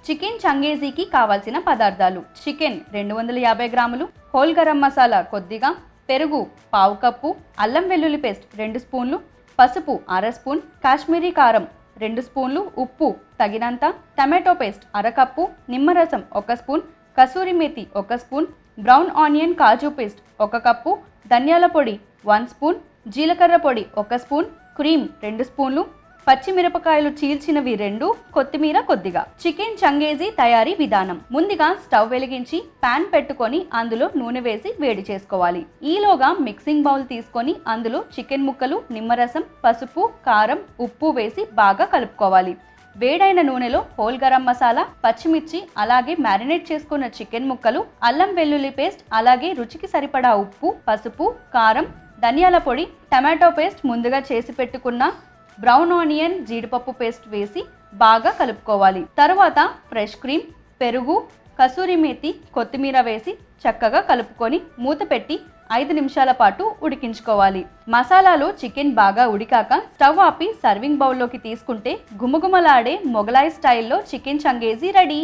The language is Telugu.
చికెన్ చంగేజీకి కావాల్సిన పదార్థాలు: చికెన్ 250 గ్రాములు, హోల్ గరం మసాలా కొద్దిగా, పెరుగు పావు కప్పు, అల్లం వెల్లుల్లి పేస్ట్ 2 స్పూన్లు, పసుపు అర స్పూన్, కాశ్మీరీ కారం 2 స్పూన్లు, ఉప్పు తగినంత, టమాటో పేస్ట్ అర కప్పు, నిమ్మరసం 1 spoon, kasuri methi 1 spoon, brown onion kaju paste 1 cup, ధనియాల పొడి 1 స్పూన్, జీలకర్ర పొడి 1 స్పూన్, క్రీమ్ 2 స్పూన్లు, పచ్చిమిరపకాయలు చీల్చినవి 2, కొత్తిమీర కొద్దిగా. చికెన్ చంగేజీ తయారీ విధానం: ముందుగా స్టవ్ వెలిగించి పాన్ పెట్టుకొని అందులో నూనె వేసి వేడి చేసుకోవాలి. ఈలోగా మిక్సింగ్ బౌల్ తీసుకొని అందులో చికెన్ ముక్కలు, నిమ్మరసం, పసుపు, కారం, ఉప్పు వేసి బాగా కలుపుకోవాలి. వేడైన నూనెలో హోల్ గరం మసాలా, పచ్చిమిర్చి, అలాగే మ్యారినేట్ చేసుకున్న చికెన్ ముక్కలు, అల్లం వెల్లుల్లి పేస్ట్, అలాగే రుచికి సరిపడా ఉప్పు, పసుపు, కారం, ధనియాల పొడి, టమాటో పేస్ట్, ముందుగా చేసి పెట్టుకున్న బ్రౌన్ ఆనియన్, జీడిపప్పు పేస్ట్ వేసి బాగా కలుపుకోవాలి. తరువాత ఫ్రెష్ క్రీమ్, పెరుగు, కసూరి మేతి, కొత్తిమీర వేసి చక్కగా కలుపుకొని మూత పెట్టి 5 నిమిషాల పాటు ఉడికించుకోవాలి. మసాలాలో చికెన్ బాగా ఉడికాక స్టవ్ ఆపి సర్వింగ్ బౌల్లోకి తీసుకుంటే గుమగుమలాడే మొగలాయి స్టైల్లో చికెన్ చంగేజీ రెడీ.